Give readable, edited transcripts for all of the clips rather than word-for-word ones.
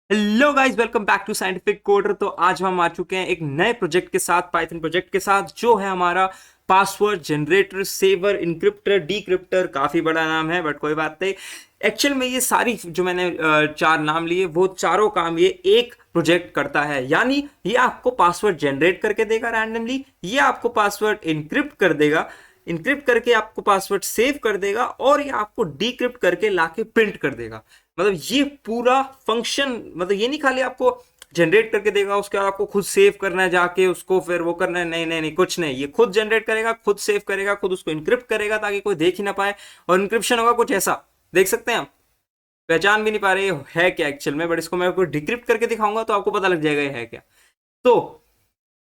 Hello guys, welcome back to scientific coder. तो आज हम आ चुके हैं एक नए प्रोजेक्ट के साथ, पाइथन प्रोजेक्ट के साथ, जो है हमारा पासवर्ड जनरेटर, सेवर, इनक्रिप्टर, डीक्रिप्टर। काफी बड़ा नाम है बट कोई बात नहीं। एक्चुअल में ये सारी जो मैंने चार नाम लिए, वो चारों काम ये एक प्रोजेक्ट करता है। यानी ये आपको पासवर्ड जनरेट करके देगा रैंडमली, ये आपको पासवर्ड इनक्रिप्ट कर देगा, इनक्रिप्ट करके आपको पासवर्ड सेव कर देगा, और ये आपको डिक्रिप्ट करके लाके प्रिंट कर देगा। मतलब ये पूरा फंक्शन, मतलब ये नहीं खाली आपको जनरेट करके देगा, उसके बाद आपको खुद सेव करना है जाके उसको, फिर वो करना है। नहीं नहीं नहीं, कुछ नहीं, ये खुद जनरेट करेगा, खुद सेव करेगा, खुद उसको इनक्रिप्ट करेगा ताकि कोई देख ही ना पाए। और इनक्रिप्शन होगा कुछ ऐसा, देख सकते हैं आप, पहचान भी नहीं पा रहे है क्या एक्चुअल में, बट इसको मैं आपको डिक्रिप्ट करके दिखाऊंगा तो आपको पता लग जाएगा ये है क्या। तो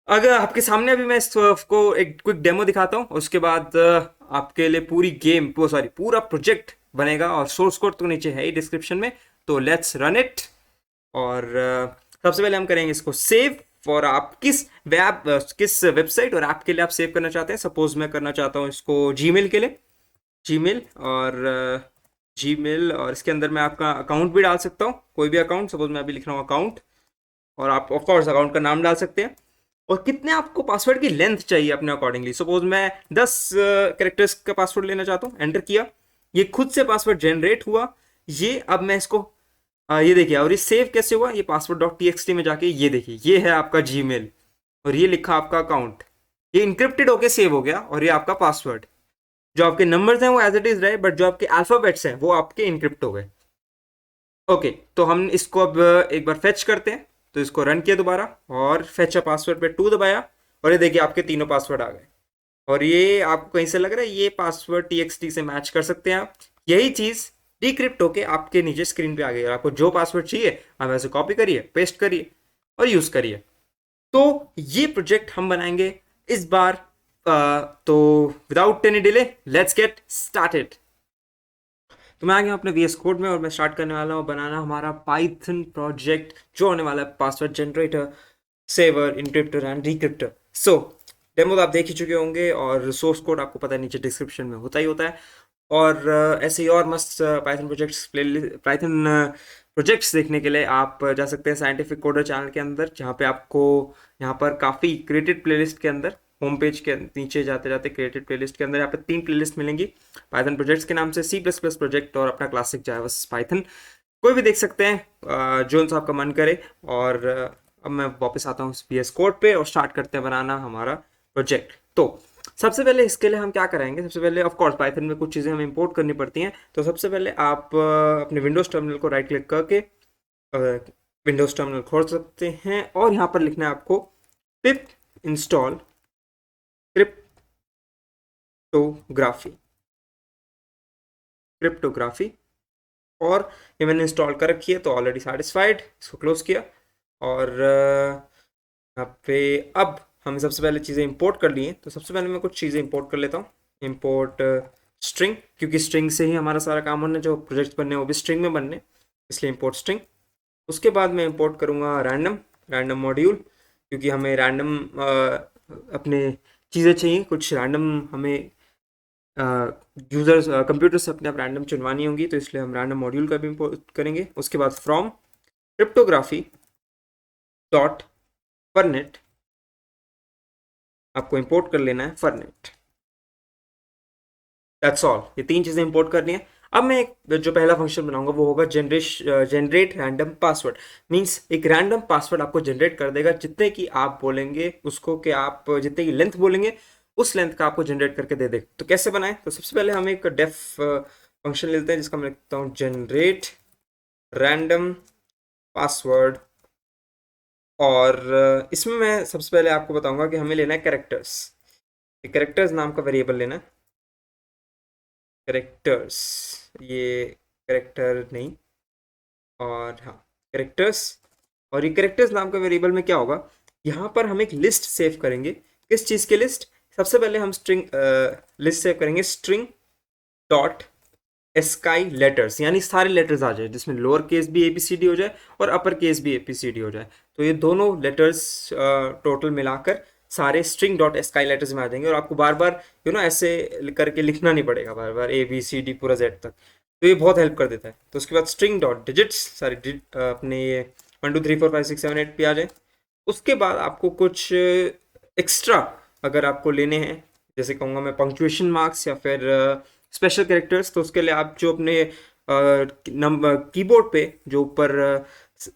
अगर आपके सामने अभी मैं इसको एक क्विक डेमो दिखाता हूँ, उसके बाद आपके लिए पूरी गेम, सॉरी पूरा प्रोजेक्ट बनेगा, और सोर्स कोड तो नीचे है ही डिस्क्रिप्शन में। तो लेट्स रन इट। और सबसे पहले हम करेंगे इसको सेव। और आप किस वेबसाइट और ऐप के लिए आप सेव करना चाहते हैं। सपोज मैं करना चाहता हूँ इसको जीमेल के लिए, जीमेल। और जीमेल, और इसके अंदर मैं आपका अकाउंट भी डाल सकता हूँ, कोई भी अकाउंट। सपोज मैं अभी लिख रहा हूँ अकाउंट, और आप ऑफ कोर्स अकाउंट का नाम डाल सकते हैं। और कितने आपको पासवर्ड की लेंथ चाहिए अपने अकॉर्डिंगली। सपोज मैं 10 कैरेक्टर्स का पासवर्ड लेना चाहता हूँ, एंटर किया, ये खुद से पासवर्ड जनरेट हुआ। ये अब मैं इसको ये देखिए, और ये सेव कैसे हुआ, ये password dot T x T में जाके ये देखिए, ये है आपका जीमेल, और ये लिखा आपका अकाउंट। ये इंक्रिप्टेड होके सेव हो गया, और ये आपका पासवर्ड। जो आपके नंबर्स हैं वो एज इट इज रहे, बट जो आपके अल्फाबेट्स हैं वो आपके इनक्रिप्ट हो गए। ओके, तो हम इसको अब एक बार फेच करते हैं। तो इसको रन किया दोबारा, और फेच अ पासवर्ड पे 2 दबाया, और ये देखिए आपके तीनों पासवर्ड आ गए। और ये आपको कहीं से लग रहा है ये पासवर्ड टीएक्सटी से मैच कर सकते हैं आप। यही चीज डिक्रिप्ट होके आपके नीचे स्क्रीन पे आ गई। आपको जो पासवर्ड चाहिए आप ऐसे कॉपी करिए, पेस्ट करिए, और यूज करिए। तो ये प्रोजेक्ट हम बनाएंगे इस बार। तो without any delay, let's get started. तो मैं आ गया अपने वीएस कोड में, और मैं स्टार्ट करने वाला हूँ बनाना हमारा पाइथन प्रोजेक्ट, जो होने वाला है password generator, saver, encryptor and decryptor. So demo तो आप देख ही चुके होंगे, और सोर्स कोड आपको पता है नीचे डिस्क्रिप्शन में होता ही होता है। और ऐसे ही और मस्त पाइथन प्रोजेक्ट्स पाइथन प्रोजेक्ट्स देखने के लिए आप जा सकते हैं साइंटिफिक कोडर चैनल के अंदर, जहाँ पे आपको यहाँ पर काफ़ी क्रिएटेड प्लेलिस्ट के अंदर, होम पेज के नीचे जाते जाते क्रिएटेड प्लेलिस्ट के अंदर यहाँ पे 3 प्लेलिस्ट मिलेंगी पाइथन प्रोजेक्ट्स के नाम से, सी प्लस प्लस प्रोजेक्ट और अपना क्लासिक जावा पाइथन। कोई भी देख सकते हैं, जो सा आपका मन करे। और अब मैं वापस आता हूँ पी एस कोड पे, और स्टार्ट करते हैं बनाना हमारा प्रोजेक्ट। तो सबसे पहले इसके लिए हम क्या कराएंगे, सबसे पहले ऑफ कोर्स पाइथन में कुछ चीज़ें हमें इंपोर्ट करनी पड़ती हैं। तो सबसे पहले आप अपने विंडोज़ टर्मिनल को राइट क्लिक करके विंडोज़ टर्मिनल खोल सकते हैं, और यहाँ पर लिखना है आपको पिप इंस्टॉल क्रिप्टोग्राफी, क्रिप्टोग्राफी। और ये मैंने इंस्टॉल कर रखी है, तो ऑलरेडी सेटिस्फाइड, इसको क्लोज किया। और यहाँ पे अब हमें सबसे पहले चीज़ें इंपोर्ट कर ली हैं, तो सबसे पहले मैं कुछ चीज़ें इंपोर्ट कर लेता हूँ। इंपोर्ट स्ट्रिंग, क्योंकि स्ट्रिंग से ही हमारा सारा काम होना, जो प्रोजेक्ट बनने वो भी स्ट्रिंग में बनने, इसलिए इंपोर्ट स्ट्रिंग। उसके बाद मैं इंपोर्ट करूँगा रैंडम, रैंडम मॉड्यूल, क्योंकि हमें रैंडम अपने चीज़ें चाहिए, कुछ रैंडम हमें यूजर्स कंप्यूटर से अपने आप रैंडम चुनवानी होंगी, तो इसलिए हम रैंडम मॉड्यूल का भी इंपोर्ट करेंगे। उसके बाद फ्रॉम क्रिप्टोग्राफी डॉट फॉरनेट, आपको इंपोर्ट कर लेना है फॉरनेट। दैट्स ऑल, ये 3 चीज़ें इंपोर्ट करनी है। अब मैं एक जो पहला फंक्शन बनाऊंगा वो होगा जनरेट रैंडम पासवर्ड। मींस एक रैंडम पासवर्ड आपको जनरेट कर देगा, जितने की आप बोलेंगे उसको, कि आप जितने की लेंथ बोलेंगे उस लेंथ का आपको जनरेट करके दे दे। तो कैसे बनाएं, तो सबसे पहले हम एक डेफ फंक्शन लेते हैं, जिसका मैं लिखता हूँ जनरेट रैंडम पासवर्ड। और इसमें मैं सबसे पहले आपको बताऊंगा कि हमें लेना है कैरेक्टर्स। कैरेक्टर्स नाम का वेरिएबल लेना है, कैरेक्टर्स, ये कैरेक्टर नहीं, और हाँ कैरेक्टर्स। और ये कैरेक्टर्स नाम का वेरिएबल में क्या होगा, यहाँ पर हम एक लिस्ट सेव करेंगे। किस चीज़ की लिस्ट, सबसे पहले हम स्ट्रिंग लिस्ट सेव करेंगे, स्ट्रिंग डॉट स्काई लेटर्स, यानी सारे लेटर्स आ जाए, जिसमें लोअर केस भी एबीसीडी हो जाए और अपर केस भी एबीसीडी हो जाए। तो ये दोनों लेटर्स टोटल मिलाकर सारे स्ट्रिंग डॉट स्काई लेटर्स में आ जाएंगे, और आपको बार बार ऐसे करके लिखना नहीं पड़ेगा, बार बार ए बी सी डी पूरा जेड तक। तो ये बहुत हेल्प कर देता है। तो उसके बाद स्ट्रिंग डॉट डिजिट्स सारी अपने ये 1 2 3 4 5 6 7 8 पे आ जाए। उसके बाद आपको कुछ एक्स्ट्रा अगर आपको लेने हैं, जैसे कहूँगा मैं पंक्चुएशन मार्क्स या फिर स्पेशल कैरेक्टर्स, तो उसके लिए आप जो अपने नंबर कीबोर्ड पे जो ऊपर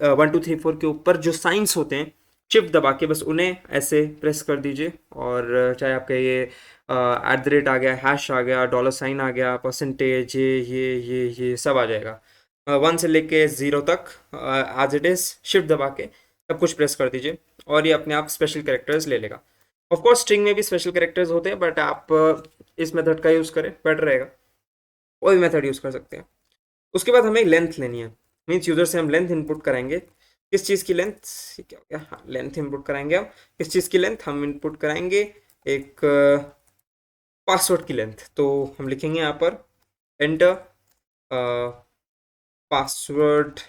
1 2 3 4 के ऊपर जो साइंस होते हैं, शिफ्ट दबा के बस उन्हें ऐसे प्रेस कर दीजिए, और चाहे आपका ये एट द रेट आ गया, हैश आ गया, डॉलर साइन आ गया, परसेंटेज, ये सब आ जाएगा। 1 से लेके 0 तक एज इट इज़ शिफ्ट दबा के सब कुछ प्रेस कर दीजिए, और ये अपने आप स्पेशल कैरेक्टर्स ले लेगा। ऑफ कोर्स स्ट्रिंग में भी स्पेशल कैरेक्टर्स होते हैं, बट आप इस मेथड का यूज़ करें बेटर रहेगा, कोई भी मेथड यूज़ कर सकते हैं। उसके बाद हमें लेंथ लेनी है, मीन्स यूज़र से हम लेंथ इनपुट कराएंगे। किस चीज़ की लेंथ, क्या हो गया, हाँ लेंथ इनपुट कराएंगे हम। किस चीज़ की लेंथ हम इनपुट कराएंगे, एक पासवर्ड की लेंथ। तो हम लिखेंगे यहाँ पर enter password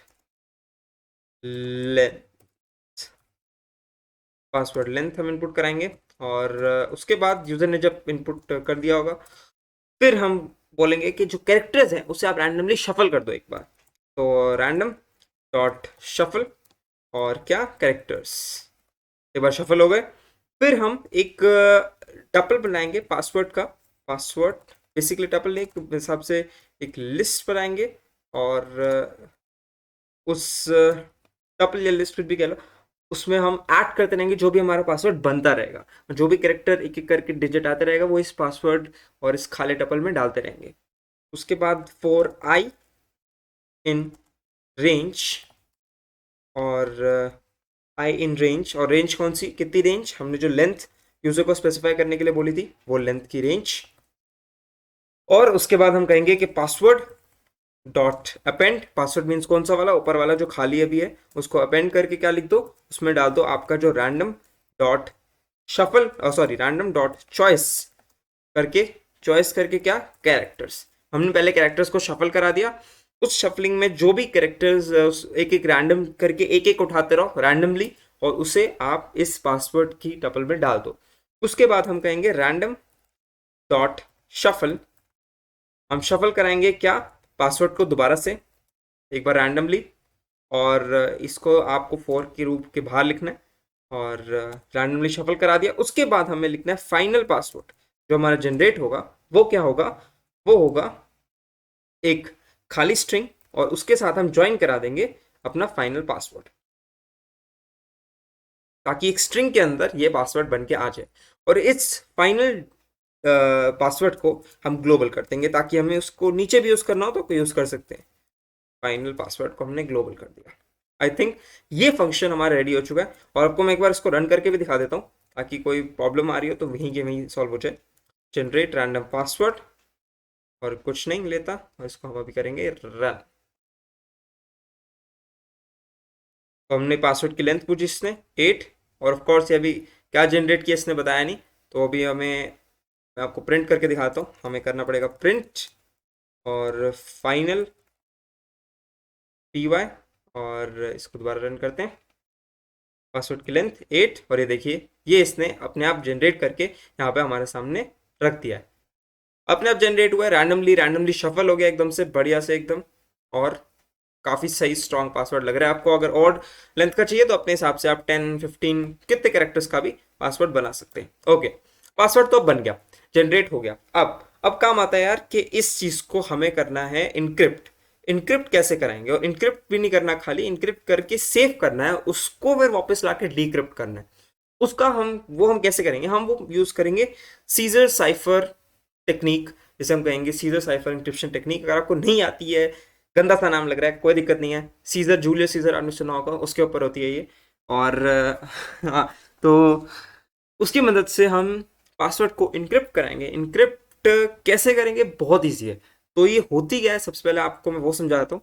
length, password length हम इनपुट कराएंगे। और उसके बाद यूज़र ने जब इनपुट कर दिया होगा, फिर हम बोलेंगे कि जो कैरेक्टर्स हैं उसे आप रैंडमली शफल कर दो एक बार। तो रैंडम डॉट शफल और क्या कैरेक्टर्स, एक बार शफल हो गए। फिर हम एक टपल बनाएंगे पासवर्ड का, पासवर्ड बेसिकली टपल एक हिसाब से एक लिस्ट बनाएंगे, और उस टपल या लिस्ट भी कह लो, उसमें हम ऐड करते रहेंगे जो भी हमारा पासवर्ड बनता रहेगा, जो भी कैरेक्टर एक एक करके डिजिट आते रहेगा वो इस पासवर्ड और इस खाली टपल में डालते रहेंगे। उसके बाद फॉर आई इन रेंज, और आई इन रेंज, और रेंज कौन सी, कितनी रेंज, हमने जो लेंथ यूजर को स्पेसिफाई करने के लिए बोली थी वो लेंथ की रेंज। और उसके बाद हम कहेंगे कि password dot append, password means कौन सा वाला, ऊपर वाला जो खाली अभी है उसको अपेंड करके क्या लिख दो, उसमें डाल दो आपका जो random dot shuffle, sorry random dot choice करके, चॉइस करके क्या कैरेक्टर्स। हमने पहले कैरेक्टर्स को शफल करा दिया, उस शफलिंग में जो भी कैरेक्टर्स एक एक रैंडम करके एक एक उठाते रहो रैंडमली, और उसे आप इस पासवर्ड की टपल में डाल दो। उसके बाद हम कहेंगे रैंडम डॉट शफल, हम शफल कराएंगे क्या, पासवर्ड को दोबारा से एक बार रैंडमली, और इसको आपको फोर के रूप के बाहर लिखना है, और रैंडमली शफल करा दिया। उसके बाद हमें लिखना है फाइनल पासवर्ड, जो हमारा जनरेट होगा वो क्या होगा, वो होगा एक खाली स्ट्रिंग, और उसके साथ हम ज्वाइन करा देंगे अपना फाइनल पासवर्ड, ताकि एक स्ट्रिंग के अंदर ये पासवर्ड बन के आ जाए। और इस फाइनल पासवर्ड को हम ग्लोबल कर देंगे, ताकि हमें उसको नीचे भी यूज़ करना हो तो यूज़ कर सकते हैं। फाइनल पासवर्ड को हमने ग्लोबल कर दिया। आई थिंक ये फंक्शन हमारा रेडी हो चुका है, और आपको मैं एक बार इसको रन करके भी दिखा देता हूँ, ताकि कोई प्रॉब्लम आ रही हो तो वहीं के वहीं सॉल्व हो जाए। जनरेट रैंडम पासवर्ड, और कुछ नहीं लेता, और इसको हम अभी करेंगे रन। तो हमने पासवर्ड की लेंथ पूछी इसने 8, और ऑफ कोर्स ये अभी क्या जनरेट किया इसने बताया नहीं, तो अभी मैं आपको प्रिंट करके दिखाता हूँ। हमें करना पड़ेगा प्रिंट और फाइनल py, और इसको दोबारा रन करते हैं। पासवर्ड की लेंथ 8, और ये देखिए ये इसने अपने आप जनरेट करके यहाँ पे हमारे सामने रख दिया है। अपने आप जनरेट हुआ है, रैंडमली शफल हो गया एकदम से बढ़िया से एकदम, और काफ़ी सही स्ट्रॉन्ग पासवर्ड लग रहा है आपको। अगर और लेंथ का चाहिए तो अपने हिसाब से आप 10 15 कितने कैरेक्टर्स का भी पासवर्ड बना सकते हैं। ओके, पासवर्ड तो अब बन गया, जनरेट हो गया। अब काम आता है यार कि इस चीज़ को हमें करना है इनक्रिप्ट। इनक्रिप्ट कैसे कराएंगे, और इनक्रिप्ट भी नहीं करना, खाली इनक्रिप्ट करके सेव करना है, उसको फिर वापस लाके डिक्रिप्ट करना है। उसका हम कैसे करेंगे, हम वो यूज़ करेंगे सीजर साइफर टेक्निक, जिसे हम कहेंगे सीजर साइफर इंक्रिप्शन टेक्निक। अगर आपको नहीं आती है, गंदा सा नाम लग रहा है, कोई दिक्कत नहीं है, सीजर जूलियस सीजर आपने सुना होगा, उसके ऊपर होती है ये। और हाँ, तो उसकी मदद से हम पासवर्ड को इनक्रिप्ट कराएंगे। इनक्रिप्ट कैसे करेंगे, बहुत ईजी है। तो ये होती क्या है, सबसे पहले आपको मैं वो समझाता हूँ।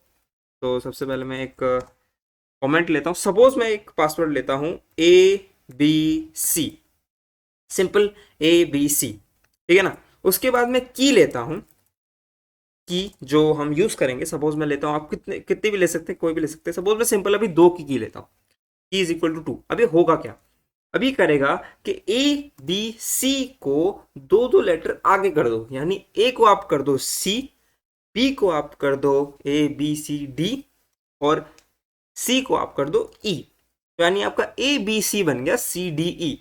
तो सबसे पहले मैं एक कमेंट लेता हूँ। सपोज मैं एक पासवर्ड लेता हूँ ABC, सिंपल ABC, ठीक है ना। उसके बाद मैं की लेता हूँ, की जो हम यूज करेंगे, सपोज मैं लेता हूँ, आप कितने भी ले सकते हैं, कोई भी ले सकते हैं। सपोज मैं सिंपल अभी 2 की लेता हूँ, की इज इक्वल टू 2। अभी होगा क्या, अभी करेगा कि ABC को 2 2 लेटर आगे कर दो, यानी A को आप कर दो C, बी को आप कर दो ABCD और सी को आप कर दो E, तो यानी आपका ABC बन गया CDE।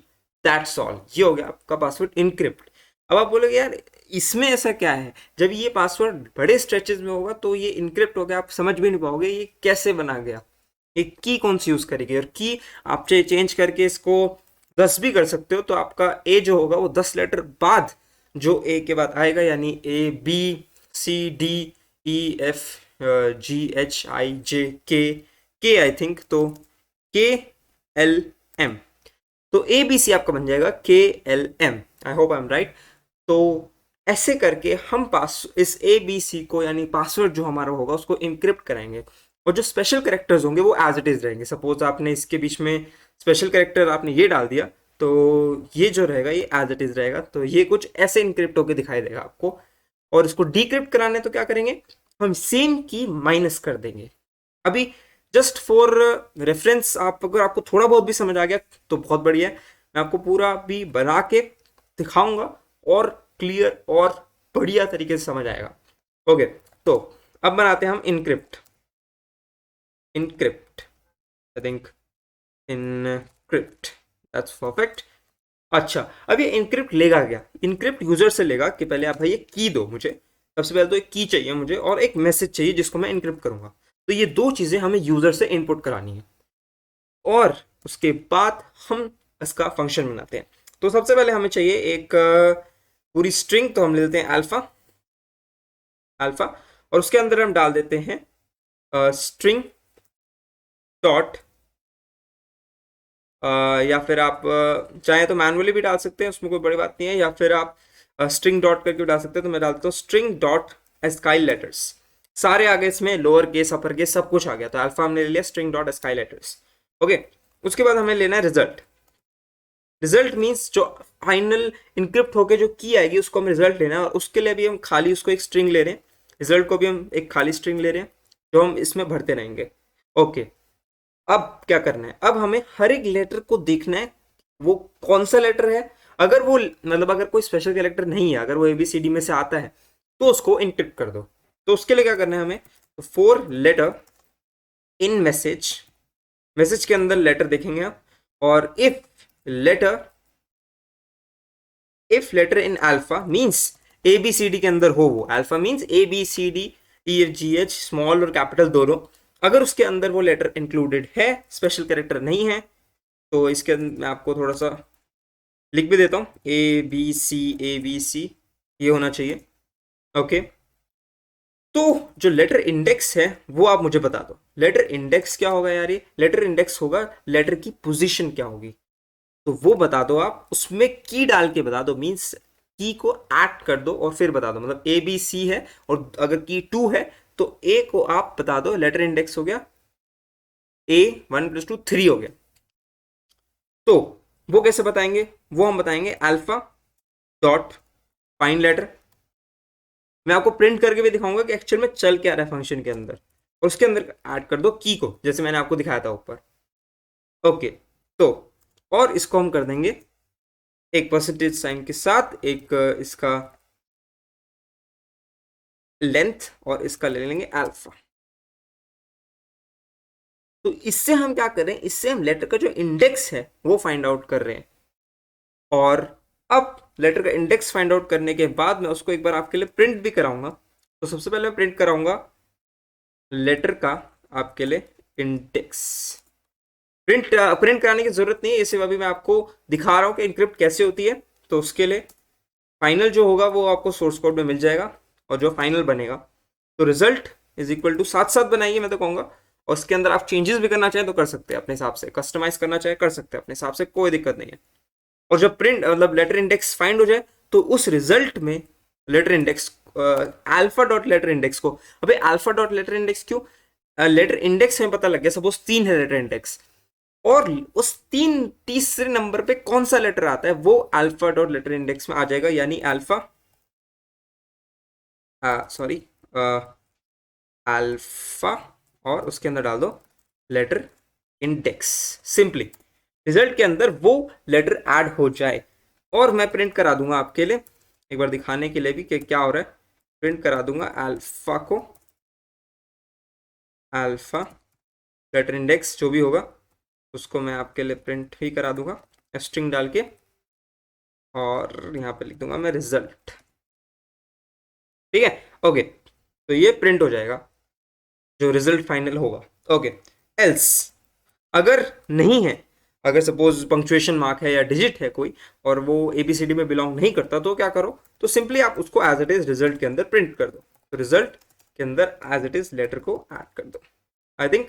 दैट्स ऑल, ये हो गया आपका पासवर्ड इनक्रिप्ट। अब आप बोलोगे यार इसमें ऐसा क्या है, जब ये पासवर्ड बड़े स्ट्रेचेस में होगा तो ये इनक्रिप्ट हो गया, आप समझ भी नहीं पाओगे ये कैसे बना गया, ये की कौन सी यूज करेगी। और की आप चाहे चेंज करके इसको 10 भी कर सकते हो, तो आपका ए जो होगा वो 10 लेटर बाद जो ए के बाद आएगा, यानी ABCDEFGHIJK, आई थिंक, तो KLM, तो ABC आपका बन जाएगा KLM। I hope I am right. तो ऐसे करके हम पास इस ABC को यानी पासवर्ड जो हमारा होगा उसको इनक्रिप्ट कराएंगे, और जो स्पेशल कैरेक्टर्स होंगे वो एज इट इज रहेंगे। सपोज आपने इसके बीच में स्पेशल कैरेक्टर आपने ये डाल दिया, तो ये जो रहेगा ये एज इट इज रहेगा, तो ये कुछ ऐसे इनक्रिप्ट होकर दिखाई देगा आपको। और इसको डिक्रिप्ट कराने तो क्या करेंगे, हम सेम की माइनस कर देंगे। अभी जस्ट फॉर रेफरेंस, आप अगर आपको थोड़ा बहुत भी समझ आ गया तो बहुत बढ़िया है, मैं आपको पूरा भी बना के दिखाऊंगा और क्लियर और बढ़िया तरीके से समझ आएगा। ओके, तो अब बनाते हैं हम encrypt I think encrypt, that's perfect. अच्छा, अब ये इनक्रिप्ट लेगा क्या, इनक्रिप्ट यूजर से लेगा कि पहले आप भाई ये की दो मुझे, सबसे पहले तो एक की चाहिए मुझे और एक मैसेज चाहिए जिसको मैं इनक्रिप्ट करूंगा। तो ये दो चीजें हमें यूजर से इनपुट करानी है, और उसके बाद हम इसका फंक्शन बनाते हैं। तो सबसे पहले हमें चाहिए एक पूरी स्ट्रिंग, तो हम ले लेते हैं अल्फा, और उसके अंदर हम डाल देते हैं स्ट्रिंग डॉट, या फिर आप चाहें तो मैनुअली भी डाल सकते हैं, उसमें कोई बड़ी बात नहीं है, या फिर आप स्ट्रिंग डॉट करके डाल सकते हैं। तो मैं डालता हूँ स्ट्रिंग डॉट एस्काइल लेटर्स, सारे आगे इसमें लोअर केस अपर केस सब कुछ आ गया। तो अल्फा हमने ले लिया स्ट्रिंग डॉट एस्काइल लेटर्स। ओके, उसके बाद हमें लेना है रिजल्ट। रिजल्ट मीन्स जो फाइनल इनक्रिप्ट होके जो की आएगी उसको हम रिजल्ट लेना है, और उसके लिए भी हम खाली उसको एक स्ट्रिंग ले रहे हैं, रिजल्ट को भी हम एक खाली स्ट्रिंग ले रहे हैं जो हम इसमें भरते रहेंगे। ओके, अब क्या करना है, अब हमें हर एक लेटर को देखना है वो कौन सा लेटर है। अगर वो मतलब अगर कोई स्पेशल कैरेक्टर नहीं है, अगर वो ABCD में से आता है तो उसको इनक्रिप्ट कर दो। तो उसके लिए क्या करना है हमें, तो 4 लेटर इन मैसेज, मैसेज के अंदर लेटर देखेंगे आप, और if letter in alpha means ABCD के अंदर हो, वो अल्फा मींस ABCDEFGH स्मॉल और कैपिटल दोनों, अगर उसके अंदर वो लेटर इंक्लूडेड है, स्पेशल कैरेक्टर नहीं है, तो इसके अंदर मैं आपको थोड़ा सा लिख भी देता हूँ, ABC ये होना चाहिए। ओके, तो जो लेटर इंडेक्स है वो आप मुझे बता दो, लेटर इंडेक्स क्या होगा यार, ये लेटर इंडेक्स होगा लेटर की पोजीशन क्या होगी, तो वो बता दो आप, उसमें की डाल के बता दो, मींस की को ऐड कर दो और फिर बता दो। मतलब ABC है और अगर की 2 है तो A को आप बता दो, लेटर इंडेक्स हो गया A 1 + 2 3 हो गया। तो वो कैसे बताएंगे, वो हम बताएंगे अल्फा डॉट फाइंड लेटर। मैं आपको प्रिंट करके भी दिखाऊंगा कि एक्चुअल में चल क्या रहा है फंक्शन के अंदर, और उसके अंदर ऐड कर दो की को, जैसे मैंने आपको दिखाया था ऊपर। ओके, तो और इसको हम कर देंगे एक परसेंटेज साइन के साथ, एक इसका लेंथ और इसका ले लेंगे अल्फा। तो इससे हम क्या करें, इससे हम लेटर का जो इंडेक्स है वो फाइंड आउट कर रहे हैं, और अब लेटर का इंडेक्स फाइंड आउट करने के बाद मैं उसको एक बार आपके लिए प्रिंट भी कराऊंगा। तो सबसे पहले मैं प्रिंट कराऊंगा लेटर का आपके लिए इंडेक्स। प्रिंट कराने की जरूरत नहीं है, इसे अभी मैं आपको दिखा रहा हूं कि इनक्रिप्ट कैसे होती है। तो उसके लिए फाइनल जो होगा वो आपको सोर्स कोड में मिल जाएगा, और जो फाइनल बनेगा तो रिजल्ट इज इक्वल टू, साथ साथ बनाइए मैं तो कहूंगा, और उसके अंदर आप चेंजेस भी करना चाहें तो कर सकते हैं अपने हिसाब से, कस्टमाइज करना चाहे कर सकते हैं अपने हिसाब से, कोई दिक्कत नहीं है। और जब प्रिंट मतलब लेटर इंडेक्स फाइंड हो जाए तो उस रिजल्ट में letter index alpha dot letter index को, अबे अल्फा डॉट लेटर इंडेक्स क्यों, लेटर इंडेक्स हमें पता लग गया, सपोज 3 है लेटर इंडेक्स, और उस 3 तीसरे नंबर पे कौन सा लेटर आता है वो अल्फा डॉट लेटर इंडेक्स में आ जाएगा, यानी अल्फा सॉरी अल्फा, और उसके अंदर डाल दो लेटर इंडेक्स, सिंपली रिजल्ट के अंदर वो लेटर ऐड हो जाए। और मैं प्रिंट करा दूंगा आपके लिए एक बार दिखाने के लिए भी कि क्या हो रहा है। प्रिंट करा दूंगा अल्फा को, अल्फा लेटर इंडेक्स जो भी होगा उसको मैं आपके लिए प्रिंट ही करा दूंगा स्ट्रिंग डाल के, और यहाँ पे लिख दूंगा मैं रिजल्ट। ठीक है, ओके, तो ये प्रिंट हो जाएगा जो रिजल्ट फाइनल होगा। ओके, एल्स अगर नहीं है, अगर सपोज पंक्चुएशन मार्क है या डिजिट है कोई और वो एबीसीडी में बिलोंग नहीं करता, तो क्या करो, तो सिंपली आप उसको एज इट इज रिजल्ट के अंदर प्रिंट कर दो। तो रिजल्ट के अंदर एज इट इज लेटर को ऐड कर दो। I think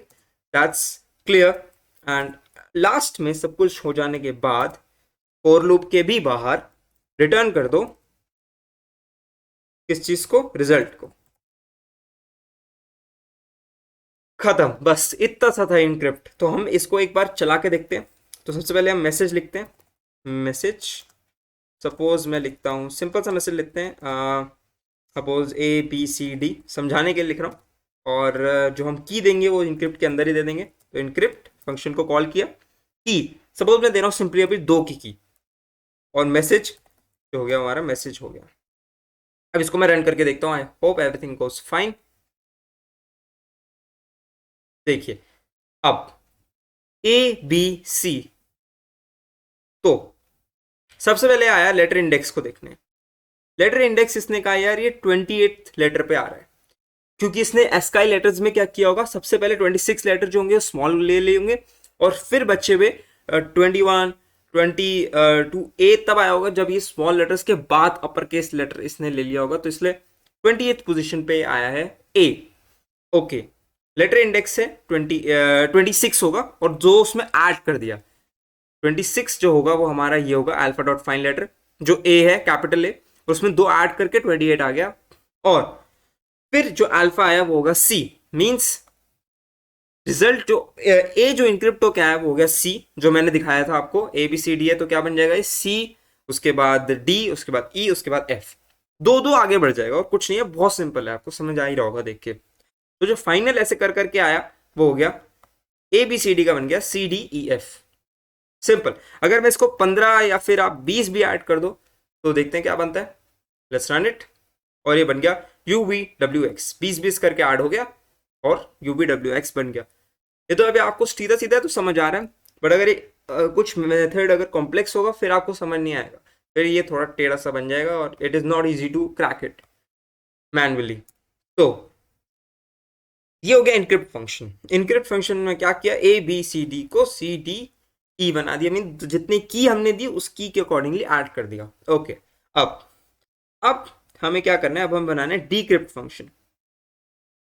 that's clear. And last में सब कुछ हो जाने के बाद फॉर लूप के भी बाहर रिटर्न कर दो किस चीज को, रिजल्ट को। खत्म, बस इतना सा था इनक्रिप्ट। तो हम इसको एक बार चला के देखते हैं। तो सबसे पहले हम मैसेज लिखते हैं, मैसेज, सपोज मैं लिखता हूँ सिंपल सा मैसेज लिखते हैं, सपोज ABCD समझाने के लिए लिख रहा हूँ, और जो हम की देंगे वो इनक्रिप्ट के अंदर ही दे देंगे। तो इनक्रिप्ट फंक्शन को कॉल किया, की सपोज मैं दे रहा हूँ सिंपली अभी 2 की, और मैसेज जो हो गया हमारा, मैसेज हो गया। अब इसको मैं रन करके देखता हूँ, I hope everything goes fine. देखिए अब ABC, तो सबसे पहले आया लेटर इंडेक्स को देखने। लेटर इंडेक्स इसने कहा यार ये 28th लेटर पे आ रहा है, क्योंकि इसने एस्काई लेटर्स में क्या किया होगा, सबसे पहले 26 लेटर जो होंगे स्मॉल ले लिए होंगे, और फिर बच्चे हुए 21 22 A तब आया होगा जब ये स्मॉल लेटर्स के बाद अपर केस लेटर इसने ले लिया होगा, तो इसलिए 28th पोजीशन पे आया है A। ओके, लेटर इंडेक्स से 26 होगा, और जो उसमें ऐड कर दिया 26 जो होगा वो हमारा ये होगा अल्फा डॉट फाइन लेटर, जो A है कैपिटल A, उसमें 2 ऐड करके 28 आ गया। और फिर जो अल्फा आया वो होगा C, मींस रिजल्ट जो A जो इनक्रिप्ट हो क्या है वो हो गया C, जो मैंने दिखाया था आपको ABCD है, तो क्या बन जाएगा C, उसके बाद D, उसके बाद E, उसके बाद F, 2 आगे बढ़ जाएगा, और कुछ नहीं है, बहुत सिंपल है, आपको समझ आ ही रहा होगा देख के। तो जो फाइनल ऐसे कर करके आया वो हो गया ABCD का बन गया CDEF, सिंपल। अगर मैं इसको 15 या फिर आप 20 भी ऐड कर दो तो देखते हैं क्या बनता है, लेट्स रन इट, और ये बन गया UVWX, 20 करके ऐड हो गया और UVWX बन गया। ये तो अभी आपको सीधा सीधा तो समझ आ रहा है, बट अगर ये कुछ मेथड अगर कॉम्प्लेक्स होगा फिर आपको समझ नहीं आएगा, फिर ये थोड़ा टेढ़ा सा बन जाएगा, और it is not easy to crack it manually. तो ये हो गया इनक्रिप्ट फंक्शन। इनक्रिप्ट फंक्शन में क्या किया, ABCD को CDE बना दिया, मीन जितनी की हमने दी उस की के अकॉर्डिंगली ऐड कर दिया। ओके, अब हमें क्या करना है, अब हम बनाना है डीक्रिप्ट फंक्शन।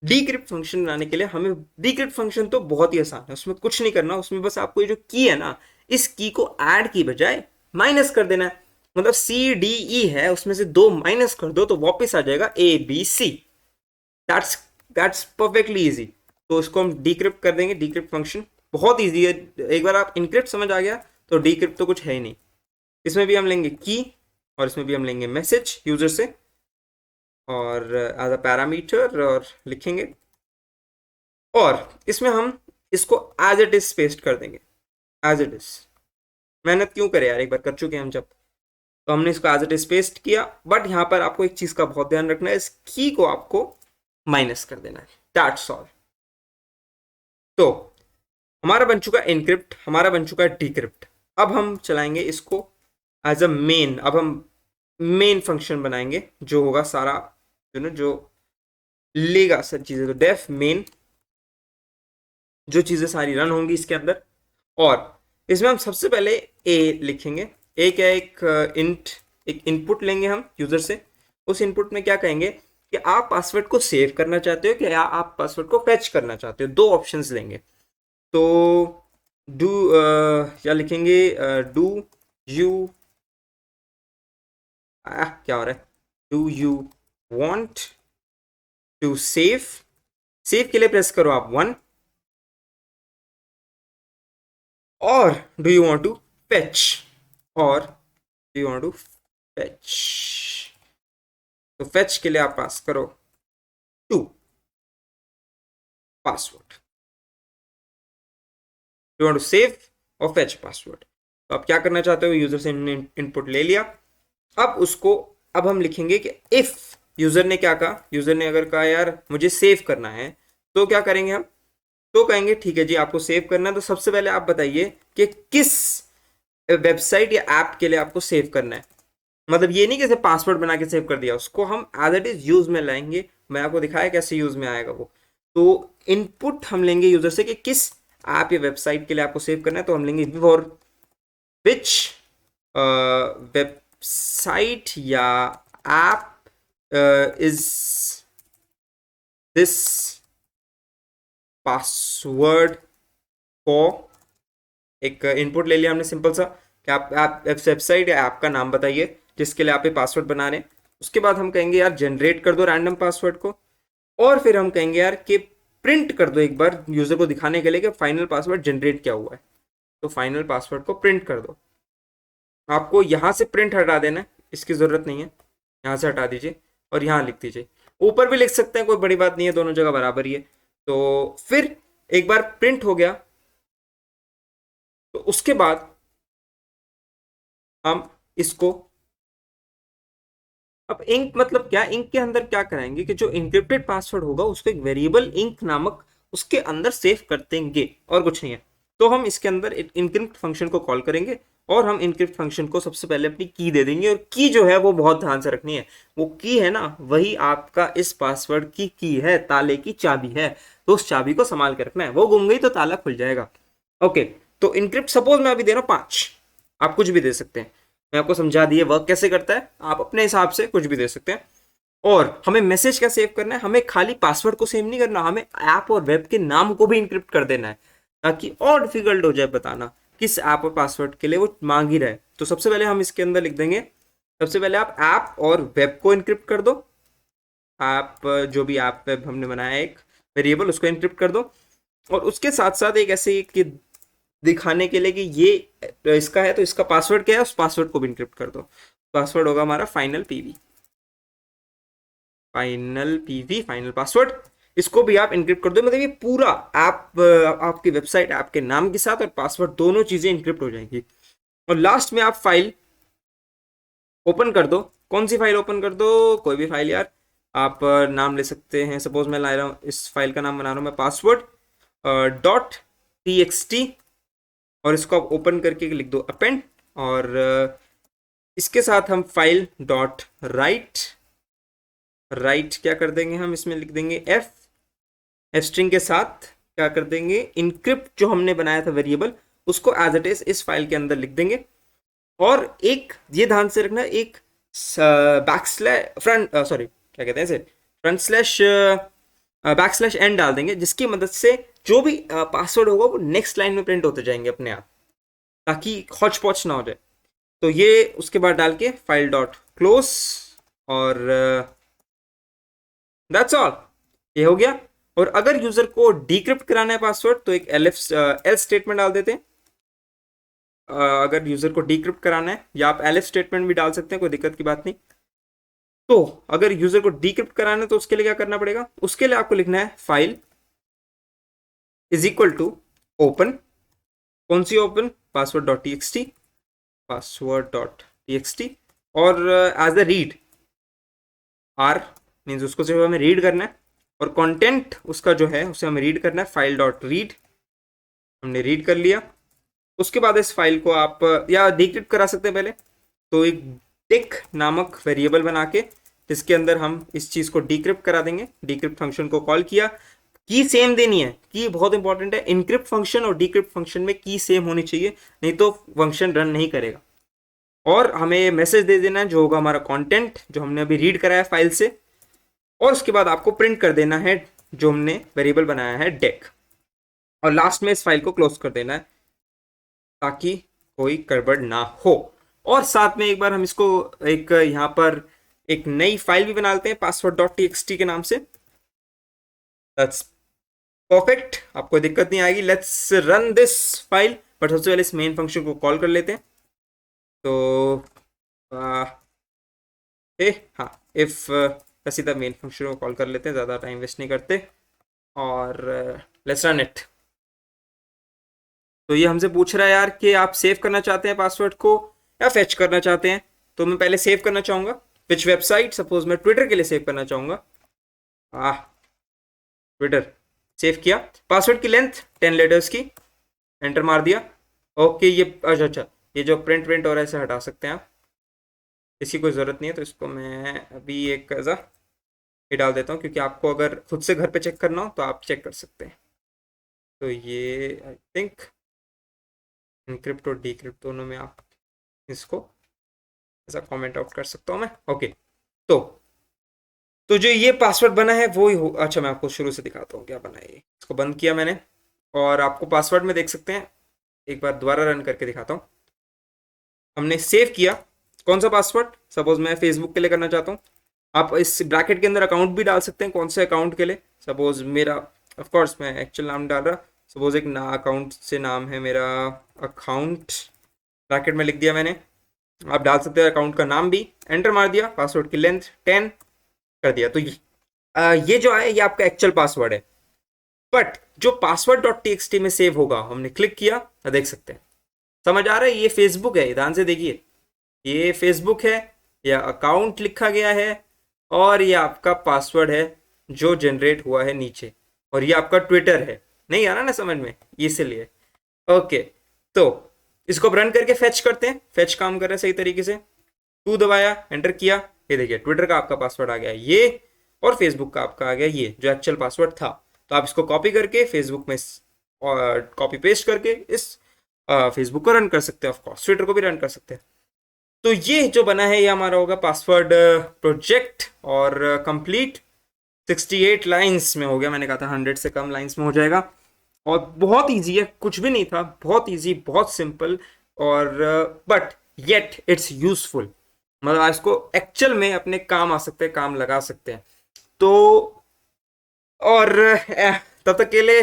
डीक्रिप्ट फंक्शन बनाने के लिए हमें, डीक्रिप्ट फंक्शन तो बहुत ही आसान है, उसमें कुछ नहीं करना, उसमें बस आपको ये जो की है ना, इस की को ऐड की बजाय माइनस कर देना है। मतलब CDE है, उसमें से 2 माइनस कर दो तो वापस आ जाएगा ABC। That's perfectly easy. तो इसको हम डीक्रिप्ट कर देंगे, डीक्रिप्ट फंक्शन बहुत इजी है। एक बार आप इनक्रिप्ट समझ आ गया तो डीक्रिप्ट तो कुछ है ही नहीं। इसमें भी हम लेंगे की, और इसमें भी हम लेंगे मैसेज यूजर से, और एज अ पैरामीटर और लिखेंगे, और इसमें हम इसको एज इट इज पेस्ट कर देंगे, एज इट इज। मेहनत क्यों करें यार, एक बार कर चुके हैं हम जब, तो हमने इसको एज इट इज पेस्ट किया। बट यहाँ पर आपको एक चीज का बहुत ध्यान रखना है, इस की को आपको माइनस कर देना है, दैट्स ऑल। तो हमारा बन चुका इनक्रिप्ट, हमारा बन चुका है डीक्रिप्ट। अब हम चलाएंगे इसको एज अ मेन। अब हम मेन फंक्शन बनाएंगे जो होगा सारा जो लेगा सब चीजें, तो डेफ मेन, जो चीजें सारी रन होंगी इसके अंदर। और इसमें हम सबसे पहले ए लिखेंगे। ए क्या, एक इनपुट लेंगे हम यूजर से। उस इनपुट में क्या कहेंगे कि आप पासवर्ड को सेव करना चाहते हो या आप पासवर्ड को फेच करना चाहते हो, 2 ऑप्शंस लेंगे। तो डू क्या लिखेंगे, डू यू, क्या हो रहा है, do you want to save, save के लिए प्रेस करो आप 1, और do you want to fetch, और do you want to fetch. तो फेच के लिए आप पास करो 2 password, you want to save और फेच पासवर्ड। तो आप क्या करना चाहते हो, यूजर से इनपुट ले लिया। अब उसको, अब हम लिखेंगे कि इफ यूजर ने क्या कहा, यूजर ने अगर कहा यार मुझे सेव करना है, तो क्या करेंगे हम, तो कहेंगे ठीक है जी आपको सेव करना है, तो सबसे पहले आप बताइए कि किस वेबसाइट या ऐप के लिए आपको सेव करना है। मतलब ये नहीं कि पासवर्ड बना के सेव कर दिया, उसको हम एज इट इज यूज में लाएंगे। मैं आपको दिखाया कैसे यूज में आएगा वो। तो इनपुट हम लेंगे यूजर से कि किस ऐप या वेबसाइट के लिए आपको सेव करना है, तो हम लेंगे फॉर विच वेबसाइट या app is this password for. एक इनपुट ले लिया हमने सिंपल सा कि आप वेबसाइट या ऐप का नाम बताइए जिसके लिए आप ये पासवर्ड बना रहे हैं। उसके बाद हम कहेंगे यार जनरेट कर दो रैंडम पासवर्ड को, और फिर हम कहेंगे यार कि प्रिंट कर दो एक बार यूजर को दिखाने के लिए कि फाइनल पासवर्ड जनरेट क्या हुआ है। तो फाइनल पासवर्ड को प्रिंट कर दो। आपको यहाँ से प्रिंट हटा देना है, इसकी ज़रूरत नहीं है, यहाँ से हटा दीजिए और यहाँ लिख दीजिए। ऊपर भी लिख सकते हैं, कोई बड़ी बात नहीं है, दोनों जगह बराबर ही है। तो फिर एक बार प्रिंट हो गया तो उसके बाद हम इसको, अब इंक मतलब क्या, इंक के अंदर क्या कराएंगे कि जो इंक्रिप्टेड पासवर्ड होगा उसको एक वेरिएबल इंक नामक उसके अंदर सेव कर देंगे, और कुछ नहीं है। तो हम इसके अंदर इनक्रिप्ट फंक्शन को कॉल करेंगे और हम इनक्रिप्ट फंक्शन को सबसे पहले अपनी की दे देंगे, और की जो है वो बहुत ध्यान से रखनी है। वो की है ना, वही आपका इस पासवर्ड की है, ताले की चाबी है। तो उस चाबी को संभाल के रखना है, वो गुम गई तो ताला खुल जाएगा। ओके, तो इनक्रिप्ट सपोज मैं अभी दे रहा हूँ 5, आप कुछ भी दे सकते हैं। मैं आपको समझा दिए वर्क कैसे करता है, आप अपने हिसाब से कुछ भी दे सकते हैं। और हमें मैसेज क्या सेव करना है, हमें खाली पासवर्ड को सेव नहीं करना, हमें ऐप और वेब के नाम को भी इंक्रिप्ट कर देना है, ताकि और डिफिकल्ट हो जाए बताना किस ऐप और पासवर्ड के लिए वो मांग ही रहा है। तो सबसे पहले हम इसके अंदर लिख देंगे, सबसे पहले आप ऐप और वेब को इंक्रिप्ट कर दो। आप जो भी ऐप वेब हमने बनाया है एक वेरिएबल, उसको इंक्रिप्ट कर दो। और उसके साथ साथ एक ऐसे कि दिखाने के लिए कि ये इसका है तो इसका पासवर्ड क्या है, उस पासवर्ड को भी इंक्रिप्ट कर दो। पासवर्ड होगा हमारा final PV, final PV final password. इसको भी आप इंक्रिप्ट कर दो, मतलब ये पूरा ऐप आपकी वेबसाइट ऐप के नाम के साथ और पासवर्ड दोनों चीजें इंक्रिप्ट हो जाएंगी। और लास्ट में आप फाइल ओपन कर दो। कौन सी फाइल ओपन कर दो, कोई भी फाइल यार, आप नाम ले सकते हैं। सपोज मैं ला रहा हूँ, इस फाइल का नाम बना रहा हूँ मैं पासवर्ड डॉट टीएक्सटी, और इसको आप ओपन करके लिख दो अपेंड। और इसके साथ हम फाइल डॉट राइट क्या कर देंगे, हम इसमें लिख देंगे एफ स्ट्रिंग के साथ क्या कर देंगे, इनक्रिप्ट जो हमने बनाया था वेरिएबल उसको एज इट इज इस फाइल के अंदर लिख देंगे। और एक ये ध्यान से रखना, एक बैकस्लैश फ्रंट सॉरी क्या कहते हैं इसे, फ्रंट स्लैश बैकस्लैश एन डाल देंगे, जिसकी मदद से जो भी पासवर्ड होगा वो नेक्स्ट लाइन में प्रिंट होते जाएंगे अपने आप, ताकि हौच पौच ना हो जाए। तो ये उसके बाद डाल के फाइल डॉट क्लोज, और दैट्स ऑल, ये हो गया। और अगर यूजर को डिक्रिप्ट कराना है पासवर्ड तो एक एल्स स्टेटमेंट डाल देते हैं। अगर यूजर को डिक्रिप्ट कराना है, या आप एल्स स्टेटमेंट भी डाल सकते हैं, कोई दिक्कत की बात नहीं। तो अगर यूजर को डिक्रिप्ट कराना है तो उसके लिए क्या करना पड़ेगा, उसके लिए आपको लिखना है file is equal to open, कौन सी open, password dot TXT, password dot TXT, और as a read, R means उसको सिर्फ हमें रीड करना है, और कंटेंट उसका जो है उसे हमें रीड करना है, फाइल डॉट रीड, हमने रीड कर लिया। उसके बाद इस फाइल को आप या डिक्रिप्ट करा सकते हैं पहले, तो एक टिक नामक वेरिएबल बना के जिसके अंदर हम इस चीज को डिक्रिप्ट करा देंगे। डिक्रिप्ट फंक्शन को कॉल किया, की सेम देनी है, की बहुत इंपॉर्टेंट है। इनक्रिप्ट फंक्शन और डिक्रिप्ट फंक्शन में की सेम होनी चाहिए, नहीं तो फंक्शन रन नहीं करेगा। और हमें मैसेज दे देना है जो होगा हमारा कंटेंट, जो हमने अभी रीड कराया फाइल से। और उसके बाद आपको प्रिंट कर देना है जो हमने वेरिएबल बनाया है डेक, और लास्ट में इस फाइल को क्लोज कर देना है ताकि कोई गड़बड़ ना हो। और साथ में एक बार हम इसको एक यहाँ पर एक नई फाइल भी बना लेते हैं पासवर्ड डॉट टीएक्सटी के नाम से। दैट्स परफेक्ट, आपको कोई दिक्कत नहीं आएगी। Let's run this file, but सबसे पहले इस मेन फंक्शन को कॉल कर लेते हैं। तो हाँ, इफ सीधा मेन फंक्शन को कॉल कर लेते हैं, ज़्यादा टाइम वेस्ट नहीं करते, और लेट्स रन इट। तो ये हमसे पूछ रहा है यार कि आप सेव करना चाहते हैं पासवर्ड को या फेच करना चाहते हैं। तो मैं पहले सेव करना चाहूँगा, विच वेबसाइट, सपोज मैं ट्विटर के लिए सेव करना चाहूंगा, ट्विटर सेव किया, पासवर्ड की लेंथ 10 लेटर्स की, एंटर मार दिया। ओके, ये अच्छा, ये जो प्रिंट प्रिंट हो रहा है इसे हटा सकते हैं आप, इसकी कोई ज़रूरत नहीं है, तो इसको मैं अभी एक ऐसा ये डाल देता हूँ, क्योंकि आपको अगर खुद से घर पे चेक करना हो तो आप चेक कर सकते हैं। तो ये आई थिंक इनक्रिप्ट और डीक्रिप्ट दोनों में आप इसको ऐसा कमेंट आउट कर सकता हूँ मैं। ओके, तो जो ये पासवर्ड बना है वो ही हो। अच्छा, मैं आपको शुरू से दिखाता हूँ क्या बना है। ये इसको बंद किया मैंने, और आपको पासवर्ड में देख सकते हैं, एक बार दोबारा रन करके दिखाता हूँ। हमने सेव किया कौन सा पासवर्ड, सपोज मैं फेसबुक के लिए करना चाहता हूँ, आप इस ब्रैकेट के अंदर अकाउंट भी डाल सकते हैं, कौन से अकाउंट के लिए, सपोज मेरा ऑफ कोर्स मैं एक्चुअल नाम डाल रहा, सपोज एक अकाउंट से नाम है मेरा अकाउंट, ब्रैकेट में लिख दिया मैंने, आप डाल सकते हैं अकाउंट का नाम भी, एंटर मार दिया, पासवर्ड की लेंथ 10 कर दिया। तो ये जो है ये आपका एक्चुअल पासवर्ड है, बट जो पासवर्ड डॉट टी में सेव होगा, हमने क्लिक किया तो देख सकते हैं, समझ आ रहा है, ये फेसबुक है, ध्यान से देखिए, ये फेसबुक है, या अकाउंट लिखा गया है, और ये आपका पासवर्ड है जो जनरेट हुआ है नीचे, और ये आपका ट्विटर है। नहीं आ रहा ना समझ में, इसलिए। ओके, तो इसको रन करके फेच करते हैं, फेच काम कर रहा है सही तरीके से, 2 दबाया, एंटर किया, ये देखिए ट्विटर का आपका पासवर्ड आ गया ये, और फेसबुक का आपका आ गया ये जो एक्चुअल पासवर्ड था। तो आप इसको कॉपी करके फेसबुक में और कॉपी पेस्ट करके इस फेसबुक को रन कर सकते हैं, ऑफकोर्स ट्विटर को भी रन कर सकते हैं। तो ये जो बना है ये हमारा होगा पासवर्ड प्रोजेक्ट, और कंप्लीट 68 लाइंस में हो गया, मैंने कहा था 100 से कम लाइंस में हो जाएगा, और बहुत इजी है, कुछ भी नहीं था, बहुत इजी, बहुत सिंपल, और बट येट इट्स यूजफुल, मतलब आज इसको एक्चुअल में अपने काम आ सकते हैं, काम लगा सकते हैं। तो और तब तक के लिए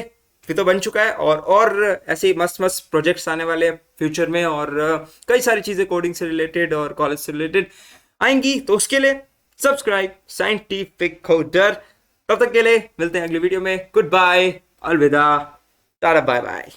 भी तो बन चुका है, और ऐसे मस्त मस्त प्रोजेक्ट्स आने वाले फ्यूचर में, और कई सारी चीज़ें कोडिंग से रिलेटेड और कॉलेज से रिलेटेड आएंगी, तो उसके लिए सब्सक्राइब साइंटिफिक कोडर। तब तक के लिए मिलते हैं अगली वीडियो में, गुड बाय, अलविदा, टाटा, बाय बाय।